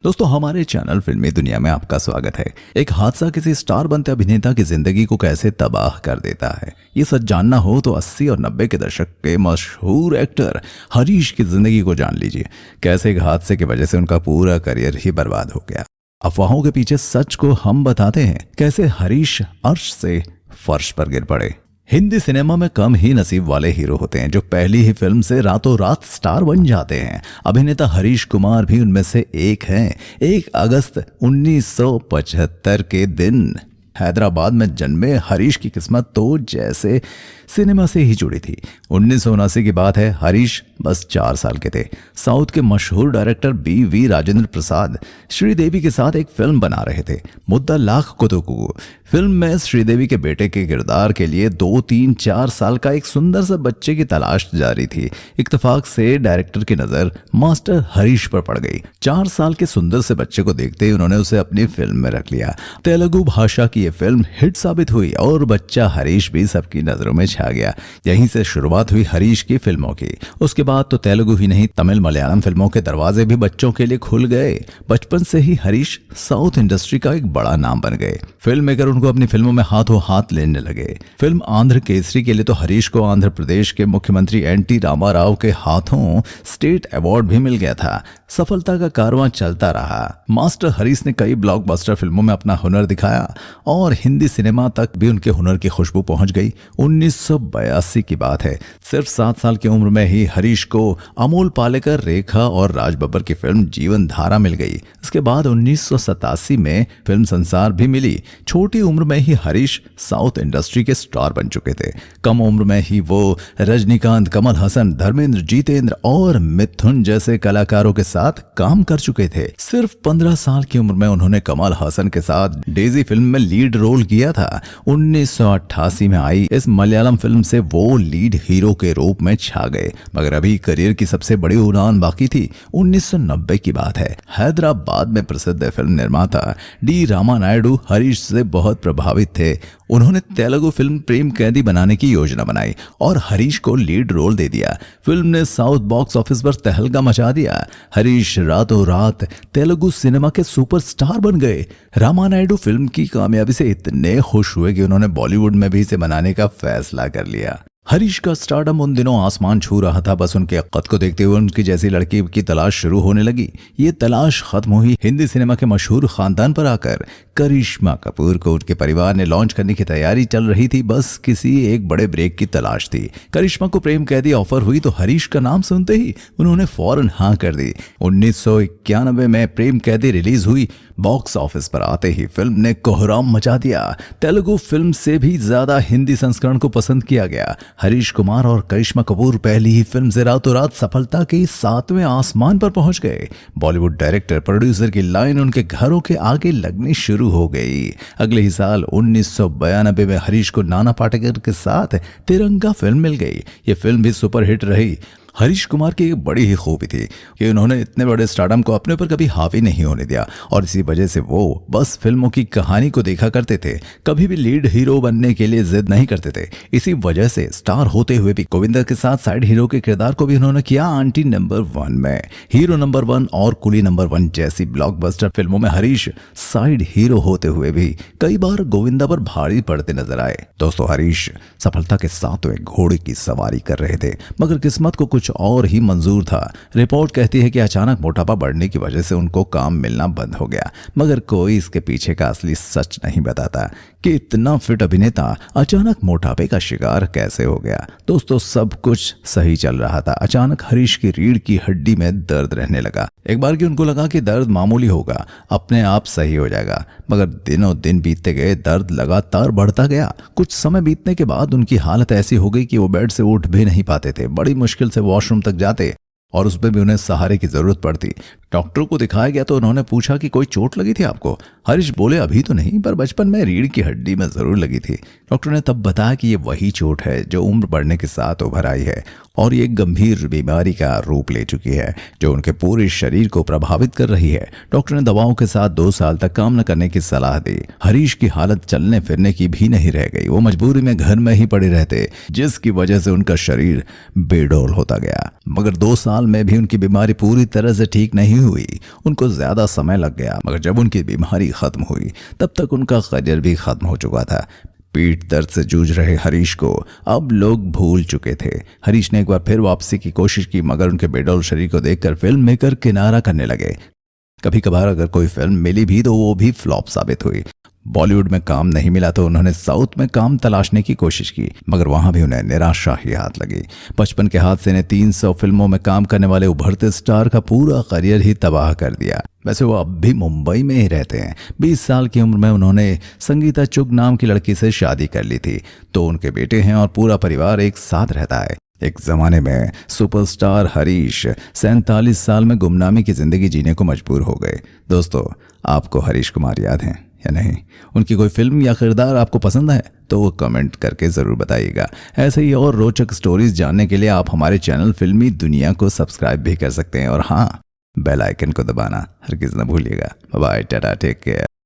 दोस्तों हमारे चैनल फिल्मी दुनिया में आपका स्वागत है। एक हादसा किसी स्टार बनते अभिनेता की जिंदगी को कैसे तबाह कर देता है, ये सच जानना हो तो 80 और 90 के दशक के मशहूर एक्टर हरीश की जिंदगी को जान लीजिए। कैसे एक हादसे की वजह से उनका पूरा करियर ही बर्बाद हो गया। अफवाहों के पीछे सच को हम बताते हैं, कैसे हरीश अर्श से फर्श पर गिर पड़े। हिंदी सिनेमा में कम ही नसीब वाले हीरो होते हैं जो पहली ही फिल्म से रातों रात स्टार बन जाते हैं। अभिनेता हरीश कुमार भी उनमें से एक हैं। 1 अगस्त 1975 के दिन हैदराबाद में जन्मे हरीश की किस्मत तो जैसे सिनेमा से ही जुड़ी थी। 1979 की बात है। हरीश बस 4 साल के थे। साउथ के मशहूर डायरेक्टर BV राजेंद्र प्रसाद श्रीदेवी के साथ एक फिल्म बना रहे थे, मुद्दा लाख कुतुकू। फिल्म में श्रीदेवी के बेटे के किरदार के लिए 2, 3, 4 साल का एक सुंदर सा बच्चे की तलाश जारी थी। इत्तेफाक से डायरेक्टर की नजर मास्टर हरीश पर पड़ गई। 4 साल के सुंदर से बच्चे को देखते ही उन्होंने उसे अपनी फिल्म में रख लिया। तेलुगु भाषा की यह फिल्म हिट साबित हुई और बच्चा हरीश भी सबकी नजरों में छा गया। यहीं से शुरुआत हुई हरीश की फिल्मों की। उसके बाद तो तेलुगु ही नहीं, तमिल मलयालम फिल्मों के दरवाजे भी बच्चों के लिए खुल गए। बचपन से ही हरीश साउथ इंडस्ट्री का एक बड़ा नाम बन गए। फिल्म मेकर उनको अपनी फिल्मों में हाथों हाथ लेने लगे। फिल्म आंध्र केसरी के लिए तो हरीश को आंध्र प्रदेश के मुख्यमंत्री NT रामाराव के हाथों स्टेट अवार्ड भी मिल गया था। सफलता का कारवां चलता रहा। मास्टर हरीश ने कई ब्लॉकबस्टर फिल्मों में अपना हुनर दिखाया और हिंदी सिनेमा तक भी उनके हुनर की खुशबू पहुंच गई। 1982 की बात है। सिर्फ 7 साल की उम्र में ही हरीश को अमोल पालेकर, रेखा और राज बब्बर की फिल्म जीवन धारा मिल गई। इसके बाद 1987 में फिल्म संसार भी मिली। छोटी उम्र में ही हरीश साउथ इंडस्ट्री के स्टार बन चुके थे। कम उम्र में ही वो रजनीकांत, कमल हसन, धर्मेंद्र, जितेंद्र और मिथुन जैसे कलाकारों के साथ काम कर चुके थे। सिर्फ 15 साल की उम्र में उन्होंने कमल हसन के साथ डेजी फिल्म में लीड रोल किया था। 1988 में आई इस मलयालम फिल्म से वो लीड हीरो के रूप में छा गए, मगर अभी करियर की सबसे बड़ी उड़ान बाकी थी। 1990 की बात है। हैदराबाद में प्रसिद्ध फिल्म निर्माता D रामा नायडू हरीश से बहुत प्रभावित थे। उन्होंने तेलुगु फिल्म प्रेम कैदी बनाने की योजना बनाई और हरीश को लीड रोल दे दिया। फिल्म ने साउथ बॉक्स ऑफिस पर तहलका मचा दिया। हरीश रातों रात तेलुगु सिनेमा के सुपरस्टार बन गए। रामा नायडू फिल्म की कामयाबी से इतने खुश हुए कि उन्होंने बॉलीवुड में भी इसे बनाने का फैसला कर लिया। हरीश का स्टारडम उन दिनों आसमान छू रहा था। बस उनके कद को देखते हुए उनकी जैसी लड़की की तलाश शुरू होने लगी। ये तलाश खत्म हुई हिंदी सिनेमा के मशहूर खानदान पर आकर। करिश्मा कपूर को उनके परिवार ने लॉन्च करने की तैयारी चल रही थी। बस किसी एक बड़े ब्रेक की तलाश थी। करिश्मा को प्रेम कैदी ऑफर हुई तो हरीश का नाम सुनते ही उन्होंने फौरन हाँ कर दी। 1991 में प्रेम कैदी रिलीज हुई। बॉक्स ऑफिस पर आते ही फिल्म ने कोहराम मचा दिया। तेलुगु फिल्म से भी ज्यादा हिंदी संस्करण को पसंद किया गया। हरीश कुमार और करिश्मा कपूर पहली ही फिल्म से रातों रात सफलता के 7वें आसमान पर पहुंच गए। बॉलीवुड डायरेक्टर, प्रोड्यूसर की लाइन उनके घरों के आगे लगनी शुरू हो गई। अगले ही साल 1992 में हरीश को नाना पाटेकर के साथ तिरंगा फिल्म मिल गई। ये फिल्म भी सुपरहिट रही। हरीश कुमार की एक बड़ी ही खूबी थी कि उन्होंने इतने बड़े स्टारडम को अपने ऊपर कभी हावी नहीं होने दिया और इसी वजह से वो बस फिल्मों की कहानी को देखा करते थे। कभी भी लीड हीरो बनने के लिए जिद नहीं करते थे। इसी वजह से स्टार होते हुए भी गोविंदा के साथ साइड हीरो के किरदार को भी उन्होंने किया। आंटी नंबर 1 में, हीरो नंबर 1 और कुली नंबर 1 जैसी ब्लॉकबस्टर फिल्मों में हरीश साइड हीरो होते हुए भी कई बार गोविंदा पर भारी पड़ते नजर आए। दोस्तों हरीश सफलता के 7वें घोड़े की सवारी कर रहे थे, मगर किस्मत को कुछ और ही मंजूर था। रिपोर्ट कहती है कि अचानक मोटापा बढ़ने की वजह से उनको काम मिलना बंद हो गया, मगर कोई इसके पीछे का असली सच नहीं बताता कि इतना फिट अभिनेता अचानक मोटापे का शिकार कैसे हो गया। दोस्तों सब कुछ सही चल रहा था। अचानक हरीश की रीढ़ की हड्डी में दर्द रहने लगा। एक बार की उनको लगा कि दर्द मामूली होगा, अपने आप सही हो जाएगा, मगर दिनों दिन बीतते गए, दर्द लगातार बढ़ता गया। कुछ समय बीतने के बाद उनकी हालत ऐसी हो गई कि वो बेड से उठ भी नहीं पाते थे। बड़ी मुश्किल से वॉशरूम तक जाते और उसमें भी उन्हें सहारे की जरूरत पड़ती। डॉक्टर को दिखाया गया तो उन्होंने पूछा कि कोई चोट लगी थी आपको? हरीश बोले अभी तो नहीं, पर बचपन में रीढ़ की हड्डी में जरूर लगी थी। डॉक्टर ने तब बताया कि ये वही चोट है जो उम्र बढ़ने के साथ उभर आई है और ये गंभीर बीमारी का रूप ले चुकी है जो उनके पूरे शरीर को प्रभावित कर रही है। डॉक्टर ने दवाओं के साथ 2 साल तक काम न करने की सलाह दी। हरीश की हालत चलने फिरने की भी नहीं रह गई। वो मजबूरी में घर में ही पड़े रहते, जिसकी वजह से उनका शरीर बेडौल होता गया। मगर 2 साल में भी उनकी बीमारी पूरी तरह से ठीक नहीं नहीं हुई। उनको ज्यादा समय लग गया, मगर जब उनकी बीमारी खत्म हुई तब तक उनका करियर भी खत्म हो चुका था। पीठ दर्द से जूझ रहे हरीश को अब लोग भूल चुके थे। हरीश ने एक बार फिर वापसी की कोशिश की, मगर उनके बेडौल शरीर को देखकर फिल्म मेकर किनारा करने लगे। कभी कभार अगर कोई फिल्म मिली भी तो वो भी फ्लॉप साबित हुई। बॉलीवुड में काम नहीं मिला तो उन्होंने साउथ में काम तलाशने की कोशिश की, मगर वहां भी उन्हें निराशा ही हाथ लगी। बचपन के हादसे ने 300 फिल्मों में काम करने वाले उभरते स्टार का पूरा करियर ही तबाह कर दिया। वैसे वो अब भी मुंबई में ही रहते हैं। 20 साल की उम्र में उन्होंने संगीता चुग नाम की लड़की से शादी कर ली थी, तो उनके बेटे हैं और पूरा परिवार एक साथ रहता है। एक जमाने में सुपरस्टार हरीश 47 साल में गुमनामी की जिंदगी जीने को मजबूर हो गए। दोस्तों, आपको हरीश कुमार याद हैं या नहीं? उनकी कोई फिल्म या किरदार आपको पसंद है तो वो कमेंट करके ज़रूर बताइएगा। ऐसे ही और रोचक स्टोरीज जानने के लिए आप हमारे चैनल फिल्मी दुनिया को सब्सक्राइब भी कर सकते हैं, और हाँ, बेल आइकन को दबाना हरगिज़ न भूलिएगा। Bye, tata, take care.